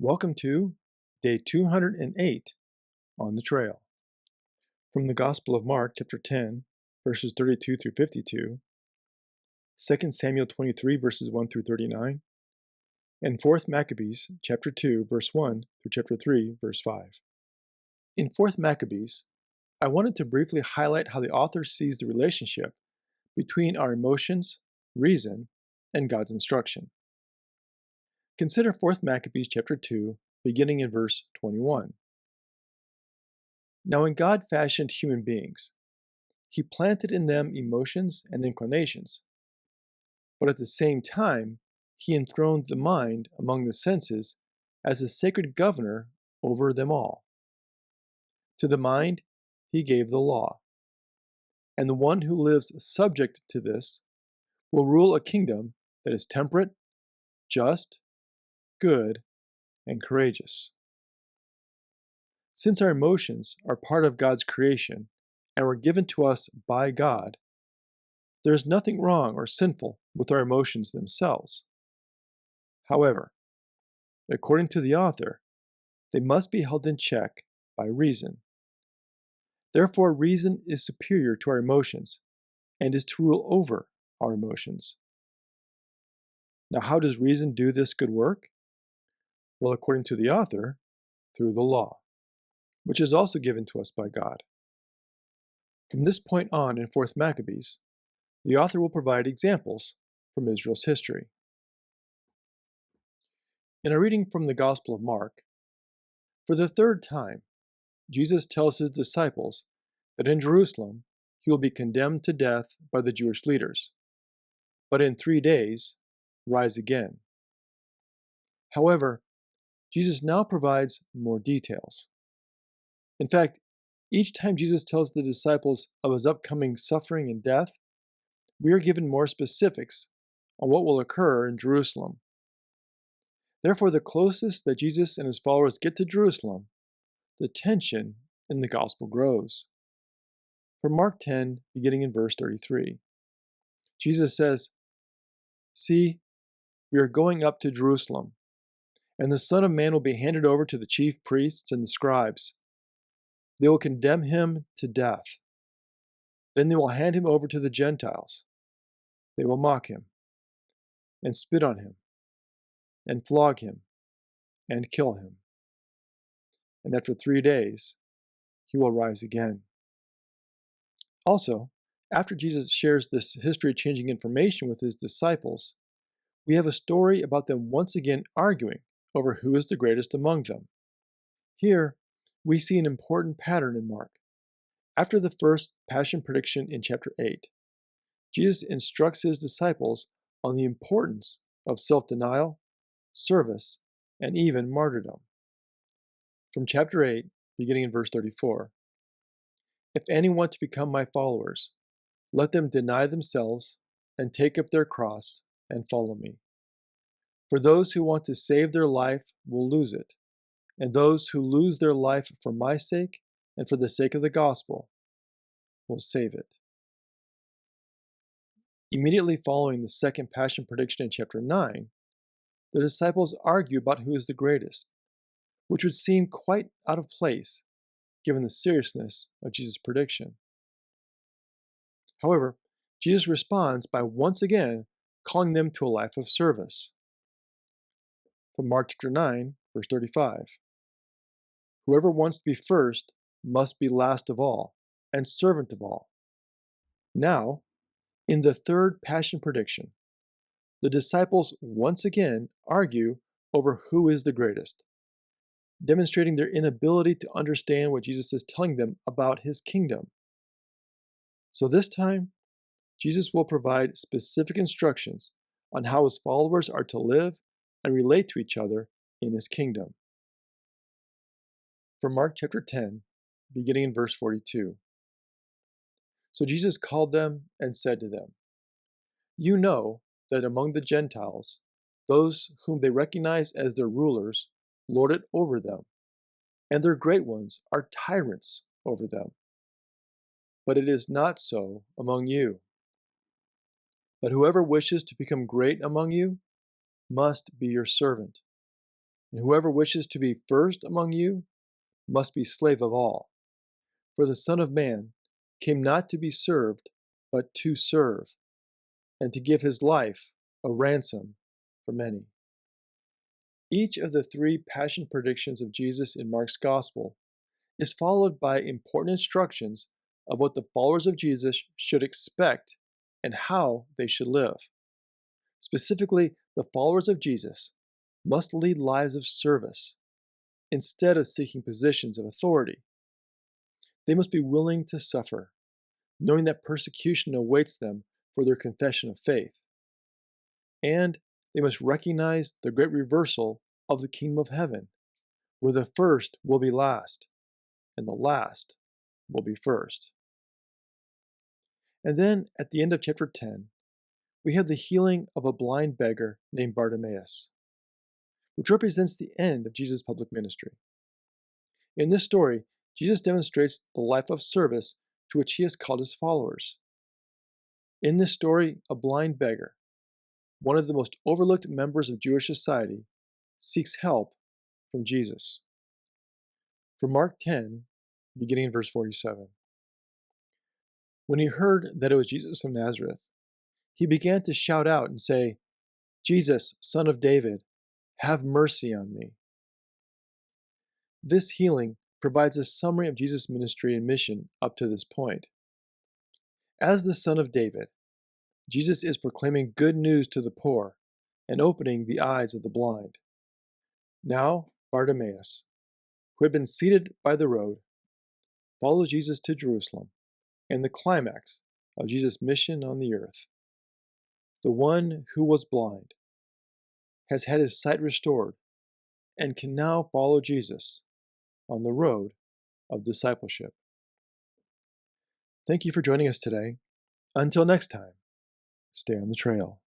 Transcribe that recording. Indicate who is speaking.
Speaker 1: Welcome to day 208 on the trail. From the Gospel of Mark, chapter 10, verses 32 through 52, 2 Samuel 23, verses 1 through 39, and 4th Maccabees, chapter 2, verse 1 through chapter 3, verse 5. In 4th Maccabees, I wanted to briefly highlight how the author sees the relationship between our emotions, reason, and God's instruction. Consider 4th Maccabees chapter 2, beginning in verse 21. Now when God fashioned human beings, he planted in them emotions and inclinations, but at the same time he enthroned the mind among the senses as a sacred governor over them all. To the mind he gave the law, and the one who lives subject to this will rule a kingdom that is temperate, just, good, and courageous. Since our emotions are part of God's creation and were given to us by God, there is nothing wrong or sinful with our emotions themselves. However, according to the author, they must be held in check by reason. Therefore, reason is superior to our emotions and is to rule over our emotions. Now, how does reason do this good work? Well, according to the author, through the law, which is also given to us by God. From this point on in 4th Maccabees, the author will provide examples from Israel's history. In a reading from the Gospel of Mark, for the third time, Jesus tells his disciples that in Jerusalem he will be condemned to death by the Jewish leaders, but in 3 days rise again. However, Jesus now provides more details. In fact, each time Jesus tells the disciples of his upcoming suffering and death, we are given more specifics on what will occur in Jerusalem. Therefore, the closest that Jesus and his followers get to Jerusalem, the tension in the gospel grows. From Mark 10, beginning in verse 33, Jesus says, "See, we are going up to Jerusalem, and the Son of Man will be handed over to the chief priests and the scribes. They will condemn him to death. Then they will hand him over to the Gentiles. They will mock him, and spit on him, and flog him, and kill him. And after 3 days, he will rise again." Also, after Jesus shares this history-changing information with his disciples, we have a story about them once again arguing over who is the greatest among them. Here, we see an important pattern in Mark. After the first passion prediction in chapter 8, Jesus instructs his disciples on the importance of self-denial, service, and even martyrdom. From chapter 8, beginning in verse 34, "If any want to become my followers, let them deny themselves and take up their cross and follow me. For those who want to save their life will lose it, and those who lose their life for my sake and for the sake of the gospel will save it." Immediately following the second passion prediction in chapter 9, the disciples argue about who is the greatest, which would seem quite out of place given the seriousness of Jesus' prediction. However, Jesus responds by once again calling them to a life of service. From Mark chapter 9, verse 35, "Whoever wants to be first must be last of all and servant of all." Now, in the third passion prediction, the disciples once again argue over who is the greatest, demonstrating their inability to understand what Jesus is telling them about his kingdom. So this time, Jesus will provide specific instructions on how his followers are to live and relate to each other in his kingdom. From Mark chapter 10, beginning in verse 42. "So Jesus called them and said to them, 'You know that among the Gentiles, those whom they recognize as their rulers lord it over them, and their great ones are tyrants over them. But it is not so among you. But whoever wishes to become great among you must be your servant. And whoever wishes to be first among you must be slave of all. For the Son of Man came not to be served, but to serve, and to give his life a ransom for many." Each of the three passion predictions of Jesus in Mark's Gospel is followed by important instructions of what the followers of Jesus should expect and how they should live. Specifically, the followers of Jesus must lead lives of service instead of seeking positions of authority. They must be willing to suffer, knowing that persecution awaits them for their confession of faith. And they must recognize the great reversal of the kingdom of heaven, where the first will be last, and the last will be first. And then, at the end of chapter 10, we have the healing of a blind beggar named Bartimaeus, which represents the end of Jesus' public ministry. In this story, Jesus demonstrates the life of service to which he has called his followers. In this story, a blind beggar, one of the most overlooked members of Jewish society, seeks help from Jesus. From Mark 10, beginning in verse 47. When he heard that it was Jesus of Nazareth, he began to shout out and say, "Jesus, Son of David, have mercy on me." This healing provides a summary of Jesus' ministry and mission up to this point. As the Son of David, Jesus is proclaiming good news to the poor and opening the eyes of the blind. Now, Bartimaeus, who had been seated by the road, follows Jesus to Jerusalem and the climax of Jesus' mission on the earth. The one who was blind has had his sight restored and can now follow Jesus on the road of discipleship. Thank you for joining us today. Until next time, stay on the trail.